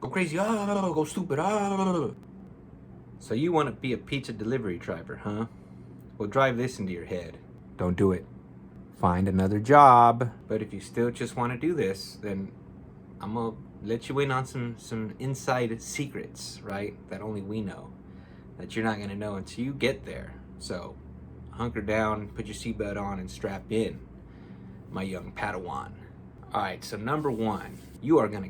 Go crazy, go stupid, So you want to be a pizza delivery driver, huh? Well, drive this into your head. Don't do it. Find another job. But if you still just want to do this, then I'm gonna let you in on some inside secrets, right? That only we know. That you're not gonna know until you get there. So hunker down, put your seatbelt on, and strap in, my young Padawan. All right, so number one, you are gonna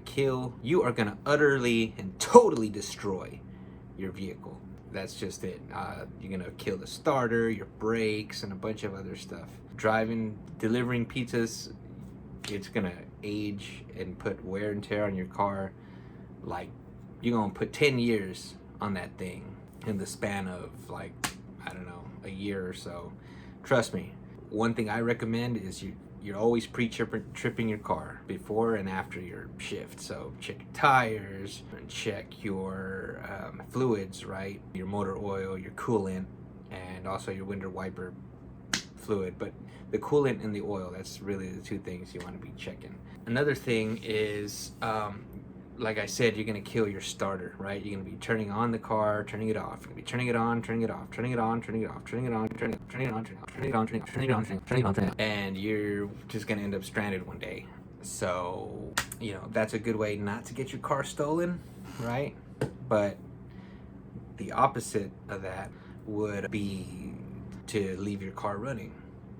utterly and totally destroy your vehicle. That's just it. You're gonna kill the starter, your brakes, and a bunch of other stuff. Delivering pizzas, it's gonna age and put wear and tear on your car. Like, you're gonna put 10 years on that thing in the span of, like, I don't know, a year or so. Trust me. One thing I recommend is you're always pre-tripping your car before and after your shift. So check your tires and check your fluids, right? Your motor oil, your coolant, and also your window wiper fluid. But the coolant and the oil, that's really the two things you want to be checking. Another thing is, like I said, you're gonna kill your starter, right? You're gonna be turning on the car, turning it off. You're gonna be turning it on, turning it off, turning it on, turning it off, turning it on, turning it on, turning it on, turning it on, turning it on, turning it on, turning it on, turning it on, and you're just gonna end up stranded one day. So, that's a good way not to get your car stolen, right? But the opposite of that would be to leave your car running.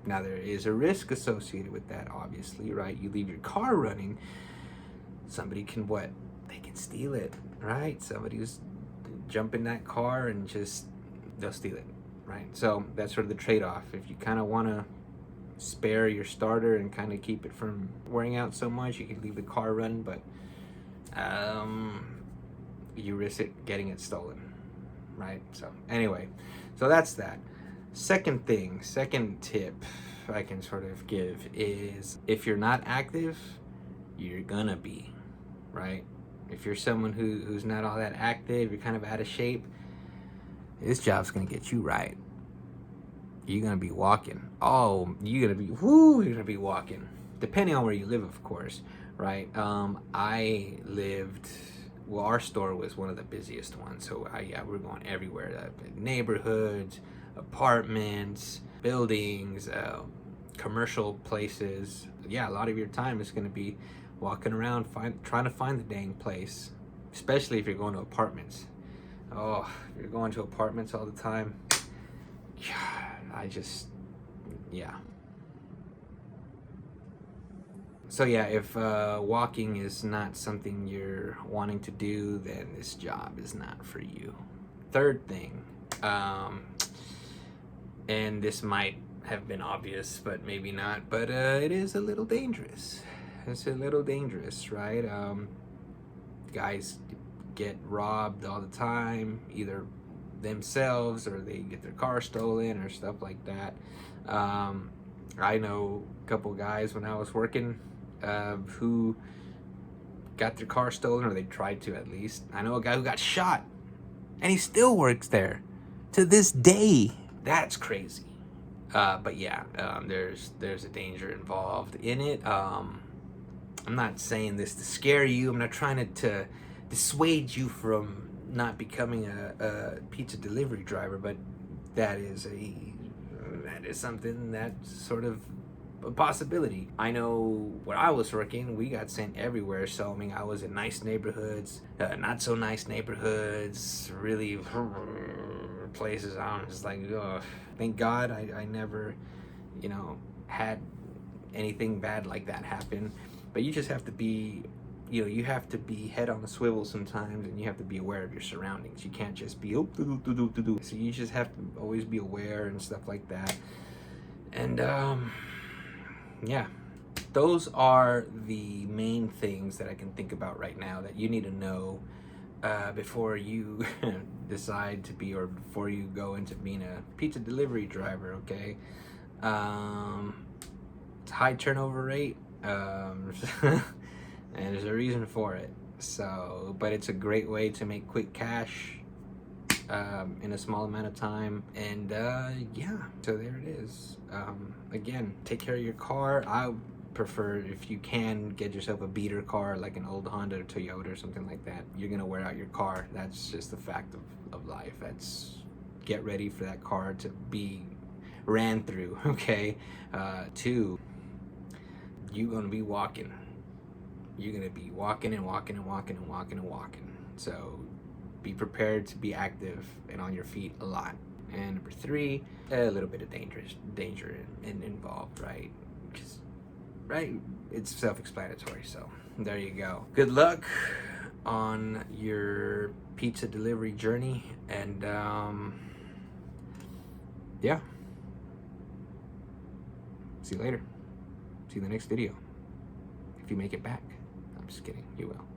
Now, there is a risk associated with that, obviously, right? You leave your car running, somebody can they can steal it, right? Somebody's jump in that car and they'll steal it, right? So that's sort of the trade-off. If you kind of want to spare your starter and kind of keep it from wearing out so much, you can leave the car running, but you risk it getting it stolen, right? So anyway, so that's that. Second tip I can sort of give is, if you're not active, you're gonna be, right? If you're someone who's not all that active, you're kind of out of shape, this job's gonna get you right. You're gonna be walking. You're gonna be walking. Depending on where you live, of course, right? Our store was one of the busiest ones. So we're going everywhere. Neighborhoods, apartments, buildings, commercial places. Yeah, a lot of your time is gonna be walking around trying to find the dang place, especially if you're going to apartments. If you're going to apartments all the time, yeah. So yeah, if walking is not something you're wanting to do, then this job is not for you. Third thing, and this might have been obvious, but maybe not, but it is a little dangerous. It's a little dangerous, right? Guys get robbed all the time, either themselves or they get their car stolen or stuff like that. I know a couple guys when I was working who got their car stolen, or they tried to at least. I know a guy who got shot and he still works there to this day. That's crazy. But yeah, there's a danger involved in it. I'm not saying this to scare you. I'm not trying to dissuade you from not becoming a pizza delivery driver, but that is something that's sort of a possibility. I know where I was working, we got sent everywhere. So I mean, I was in nice neighborhoods, not so nice neighborhoods, really places. I'm just like, ugh. Thank God I never, had anything bad like that happen. But you just have to be, you have to be head on a swivel sometimes, and you have to be aware of your surroundings. You can't just be, So you just have to always be aware and stuff like that. And, yeah, those are the main things that I can think about right now that you need to know before you decide to be, or before you go into being a pizza delivery driver, okay? It's a high turnover rate. And there's a reason for it. So, but it's a great way to make quick cash in a small amount of time. And yeah, so there it is. Again, take care of your car. prefer, if you can, get yourself a beater car like an old Honda or Toyota or something like that. You're gonna wear out your car. That's just the fact of life. Get ready for that car to be ran through. Okay. Two, you're gonna be walking. You're gonna be walking and walking and walking and walking and walking. So be prepared to be active and on your feet a lot. And number three, a little bit of danger involved, right? Right? It's self-explanatory. So there you go. Good luck on your pizza delivery journey, and yeah. See you later. See you in the next video. If you make it back. I'm just kidding. You will.